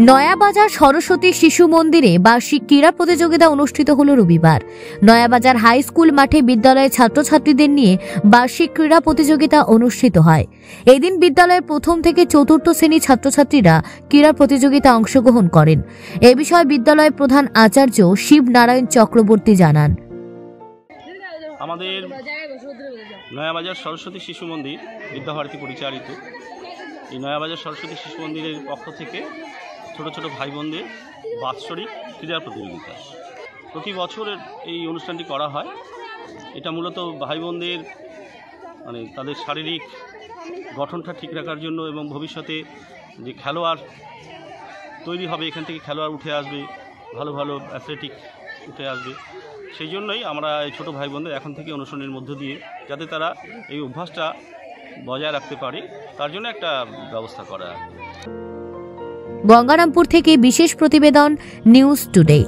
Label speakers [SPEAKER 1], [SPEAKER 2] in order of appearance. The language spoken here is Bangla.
[SPEAKER 1] নয়াবাজার সরস্বতী শিশু মন্দিরে বার্ষিক ক্রীড়া প্রতিযোগিতা অনুষ্ঠিত হলো রবিবার। নয়াবাজার হাই স্কুল মাঠে বিদ্যালয়ের ছাত্রছাত্রীদের নিয়ে বার্ষিক ক্রীড়া প্রতিযোগিতা অনুষ্ঠিত হয়। এদিন বিদ্যালয়ের প্রথম থেকে চতুর্থ শ্রেণীর ছাত্রছাত্রীরা ক্রীড়া প্রতিযোগিতা অংশগ্রহণ করেন। এ বিষয়ে বিদ্যালয়ের প্রধান আচার্য শিবনারায়ণ চক্রবর্তী জানান,
[SPEAKER 2] আমাদের নয়াবাজার সরস্বতী শিশু মন্দির বিদ্যাভারতী পরিচালিত এই নয়াবাজার সরস্বতী শিশু মন্দিরের পক্ষ থেকে ছোট ছোট ভাই বোনদের বাৎসরিক ক্রীড়া প্রতিযোগিতা প্রতি বছরের এই অনুষ্ঠানটি করা হয়। এটা মূলত ভাই বোনদের তাদের শারীরিক গঠনটা ঠিক রাখার জন্য এবং ভবিষ্যতে যে খেলোয়াড় তৈরি হবে, এখান থেকে খেলোয়াড় উঠে আসবে, ভালো ভালো অ্যাথলেটিক উঠে আসবে, সেই জন্যই আমরা এই ছোটো ভাই বোনদের এখন থেকে অনুশীলনের মধ্য দিয়ে যাতে তারা এই অভ্যাসটা বজায় রাখতে পারে তার জন্য একটা ব্যবস্থা করা।
[SPEAKER 1] গঙ্গারামপুর থেকে বিশেষ প্রতিবেদন, নিউজ টুডে।